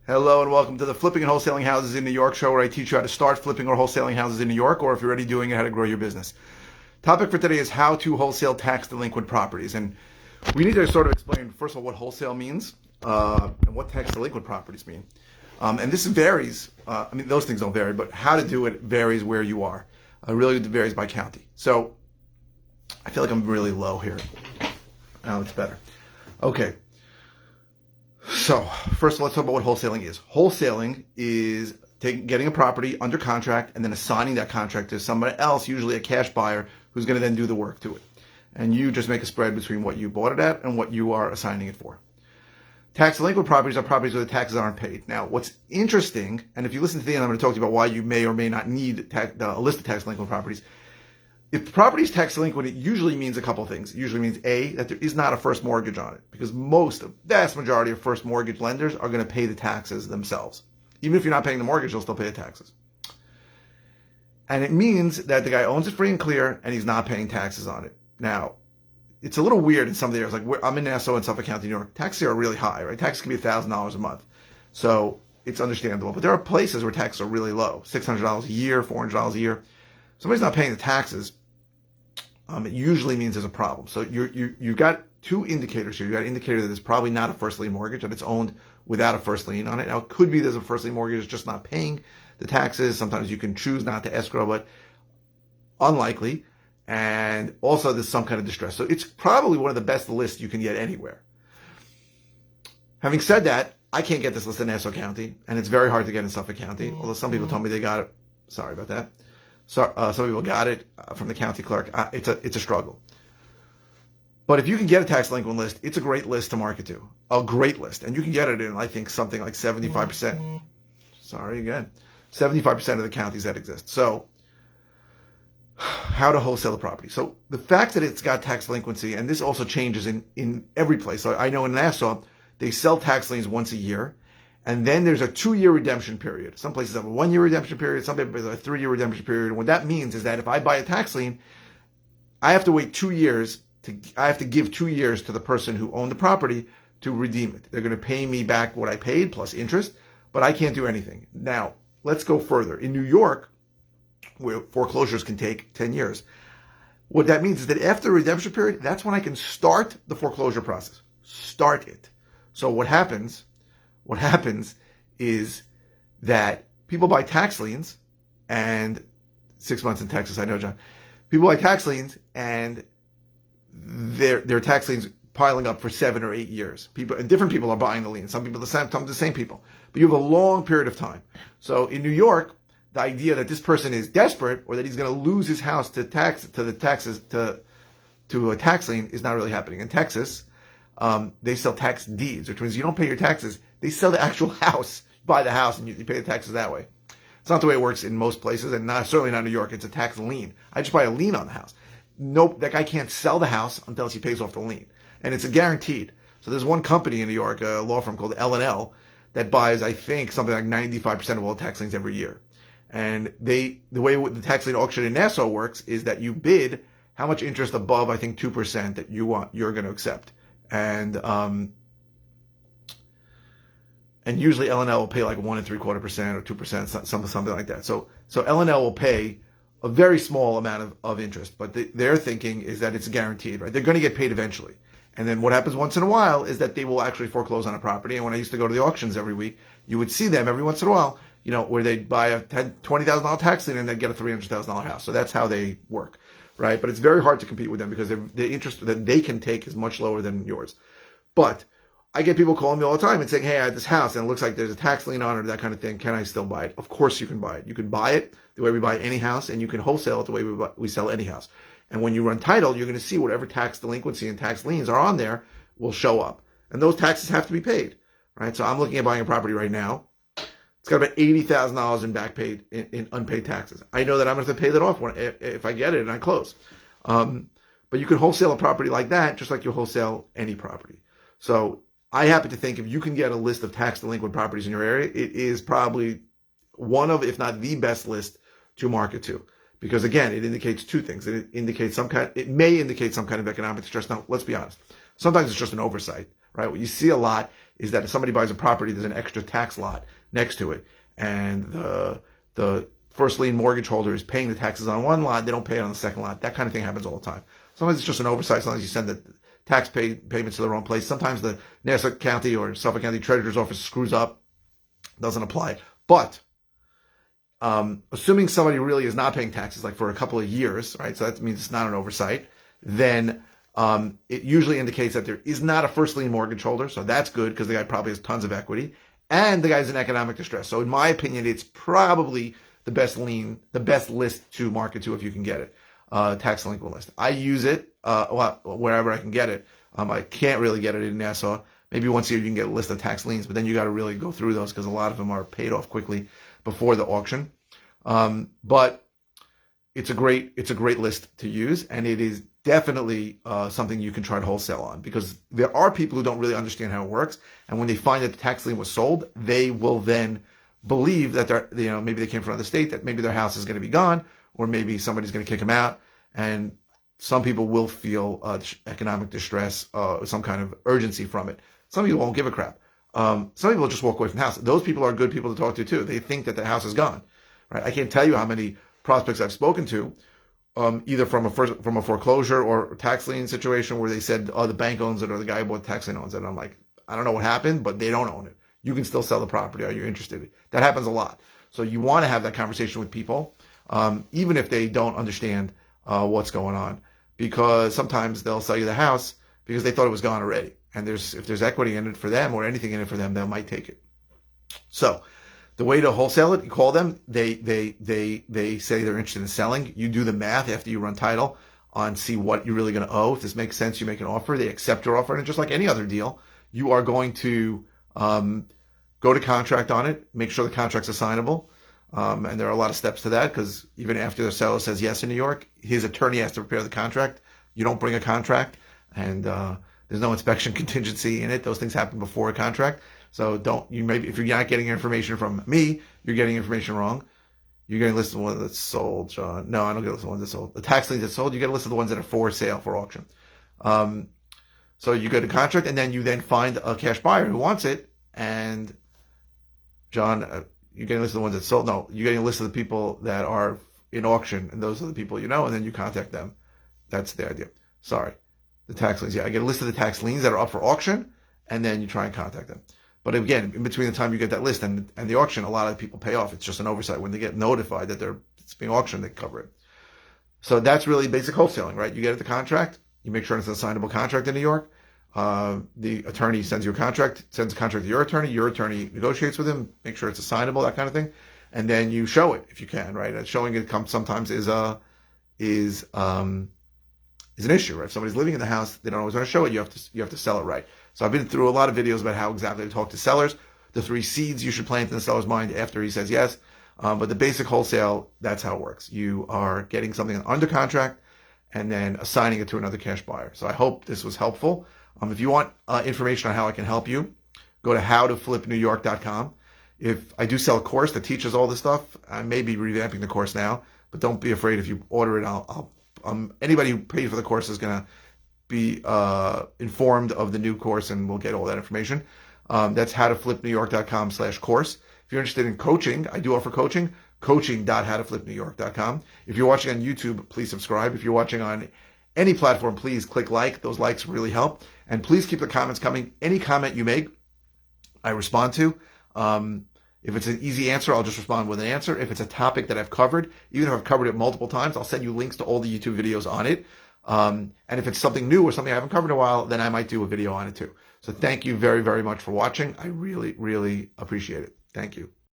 Hello and welcome to the Flipping and Wholesaling Houses in New York show, where I teach you how to start flipping or wholesaling houses in New York, or if you're already doing it, how to grow your business. Topic for today is how to wholesale tax delinquent properties. And we need to sort of explain, first of all, what wholesale means and what tax delinquent properties mean. And this varies. Those things don't vary, but how to do it varies where you are. Really varies by county. So I feel like I'm really low here. Now it's better. Okay. So, first of all, let's talk about what wholesaling is. Wholesaling is getting a property under contract and then assigning that contract to somebody else, usually a cash buyer, who's going to then do the work to it. And you just make a spread between what you bought it at and what you are assigning it for. Tax delinquent properties are properties where the taxes aren't paid. Now, what's interesting, and if you listen to the end, I'm going to talk to you about why you may or may not need a list of tax delinquent properties. If the property is tax delinquent, it usually means a couple of things. It usually means, A, that there is not a first mortgage on it, because the vast majority of first mortgage lenders are going to pay the taxes themselves. Even if you're not paying the mortgage, they'll still pay the taxes. And it means that the guy owns it free and clear, and he's not paying taxes on it. Now, it's a little weird in some of the areas. Like I'm in Nassau and Suffolk County, New York. Taxes are really high, right? Taxes can be $1,000 a month. So it's understandable. But there are places where taxes are really low, $600 a year, $400 a year. Somebody's not paying the taxes. It usually means there's a problem. So you've got two indicators here. You've got an indicator that it's probably not a first lien mortgage, that it's owned without a first lien on it. Now, it could be there's a first lien mortgage, it's just not paying the taxes. Sometimes you can choose not to escrow, but unlikely. And also there's some kind of distress. So it's probably one of the best lists you can get anywhere. Having said that, I can't get this list in Nassau County, and it's very hard to get in Suffolk County, although some people told me they got it. Sorry about that. So, some people got it from the county clerk. It's a struggle. But if you can get a tax delinquent list, it's a great list to market to. A great list. And you can get it in, I think, something like 75%. Sorry again. 75% of the counties that exist. So, how to wholesale the property. So, the fact that it's got tax delinquency, and this also changes in every place. So I know in Nassau, they sell tax liens once a year. And then there's a 2-year redemption period. Some places have a 1-year redemption period. Some places have a 3-year redemption period. And what that means is that if I buy a tax lien, I have to wait 2 years. I have to give 2 years to the person who owned the property to redeem it. They're going to pay me back what I paid plus interest, but I can't do anything. Now, let's go further. In New York, where foreclosures can take 10 years, what that means is that after the redemption period, that's when I can start the foreclosure process. Start it. So what happens is that people buy tax liens, and 6 months in Texas, I know, John. People buy tax liens, and their tax liens piling up for 7 or 8 years. Different people are buying the liens. Some people the same people. But you have a long period of time. So in New York, the idea that this person is desperate or that he's going to lose his house to a tax lien is not really happening. In Texas, they sell tax deeds, which means you don't pay your taxes. They sell the actual house, buy the house, and you pay the taxes that way. It's not the way it works in most places, and certainly not New York. It's a tax lien. I just buy a lien on the house. Nope, that guy can't sell the house until he pays off the lien. And it's guaranteed. So there's one company in New York, a law firm called L&L, that buys, I think, something like 95% of all tax liens every year. And the way the tax lien auction in Nassau works is that you bid how much interest above, I think, 2% that you're going to accept. And usually L&L will pay like 1.75% or 2%, something like that. So L&L will pay a very small amount of interest, but their thinking is that it's guaranteed, right? They're going to get paid eventually. And then what happens once in a while is that they will actually foreclose on a property. And when I used to go to the auctions every week, you would see them every once in a while, where they'd buy a $20,000 tax lien and they'd get a $300,000 house. So that's how they work, right? But it's very hard to compete with them because the interest that they can take is much lower than yours. But I get people calling me all the time and saying, hey, I had this house and it looks like there's a tax lien on it or that kind of thing. Can I still buy it? Of course you can buy it. You can buy it the way we buy any house, and you can wholesale it the way we sell any house. And when you run title, you're going to see whatever tax delinquency and tax liens are on there will show up. And those taxes have to be paid, right? So I'm looking at buying a property right now. It's got about $80,000 in back paid in unpaid taxes. I know that I'm going to have to pay that off if I get it and I close. But you can wholesale a property like that just like you wholesale any property. So I happen to think if you can get a list of tax delinquent properties in your area, it is probably one of, if not the best list to market to. Because again, it indicates two things. It may indicate some kind of economic distress. Now, let's be honest. Sometimes it's just an oversight, right? What you see a lot is that if somebody buys a property, there's an extra tax lot next to it, and the first lien mortgage holder is paying the taxes on one lot, they don't pay it on the second lot. That kind of thing happens all the time. Sometimes it's just an oversight. Sometimes you send the tax payments to the wrong place. Sometimes the Nassau County or Suffolk County Treasurer's Office screws up, doesn't apply. But assuming somebody really is not paying taxes, like for a couple of years, right? So that means it's not an oversight. Then it usually indicates that there is not a first lien mortgage holder. So that's good because the guy probably has tons of equity. And the guy's in economic distress. So in my opinion, it's probably the best list to market to if you can get it. Tax delinquent list. I use it wherever I can get it. I can't really get it in Nassau. Maybe once a year you can get a list of tax liens, but then you got to really go through those because a lot of them are paid off quickly before the auction. But it's a great list to use, and it is definitely something you can try to wholesale on, because there are people who don't really understand how it works, and when they find that the tax lien was sold, they will then believe that maybe they came from another state, that maybe their house is going to be gone, or maybe somebody's going to kick them out, and some people will feel economic distress, some kind of urgency from it. Some people won't give a crap. Some people just walk away from the house. Those people are good people to talk to too. They think that the house is gone, right? I can't tell you how many prospects I've spoken to, either from a foreclosure or tax lien situation where they said, "Oh, the bank owns it," or "The guy who bought the tax lien owns it." And I'm like, I don't know what happened, but they don't own it. You can still sell the property. Are you interested? That happens a lot. So you want to have that conversation with people, even if they don't understand what's going on, because sometimes they'll sell you the house because they thought it was gone already. And if there's equity in it for them or anything in it for them, they might take it. So the way to wholesale it, you call them. They say they're interested in selling. You do the math after you run title on see what you're really going to owe. If this makes sense, you make an offer. They accept your offer, and just like any other deal, you are going to go to contract on it. Make sure the contract's assignable. And there are a lot of steps to that, because even after the seller says yes in New York, his attorney has to prepare the contract. You don't bring a contract, and there's no inspection contingency in it. Those things happen before a contract. So if you're not getting information from me, you're getting information wrong. You're getting a list of the ones that's sold, John. No, I don't get a list of the ones that sold. The tax liens that sold, you get a list of the ones that are for sale, for auction. So you go to contract, and then you find a cash buyer who wants it. And John, you're getting a list of the ones that sold. No, you're getting a list of the people that are in auction, and those are the people you know, and then you contact them. That's the idea. Sorry. The tax liens. Yeah, I get a list of the tax liens that are up for auction, and then you try and contact them. But again, in between the time you get that list and the auction, a lot of people pay off. It's just an oversight. When they get notified that it's being auctioned, they cover it. So that's really basic wholesaling, right? You get the contract, you make sure it's an assignable contract in New York. The attorney sends you a contract, sends a contract to your attorney negotiates with him, make sure it's assignable, that kind of thing. And then you show it if you can, right? And showing it sometimes is an issue, right? If somebody's living in the house, they don't always want to show it. You have to sell it right. So I've been through a lot of videos about how exactly to talk to sellers, the 3 seeds you should plant in the seller's mind after he says yes. But the basic wholesale, that's how it works. You are getting something under contract and then assigning it to another cash buyer. So I hope this was helpful. If you want information on how I can help you, go to howtoflipnewyork.com. If I do sell a course that teaches all this stuff, I may be revamping the course now, but don't be afraid if you order it. Anybody who paid for the course is going to be informed of the new course, and we'll get all that information. That's howtoflipnewyork.com/course. If you're interested in coaching, I do offer coaching, coaching.howtoflipnewyork.com. If you're watching on YouTube, please subscribe. If you're watching on any platform, please click like. Those likes really help. And please keep the comments coming. Any comment you make, I respond to. If it's an easy answer, I'll just respond with an answer. If it's a topic that I've covered, even if I've covered it multiple times, I'll send you links to all the YouTube videos on it. And if it's something new or something I haven't covered in a while, then I might do a video on it too. So thank you very, very much for watching. I really, really appreciate it. Thank you.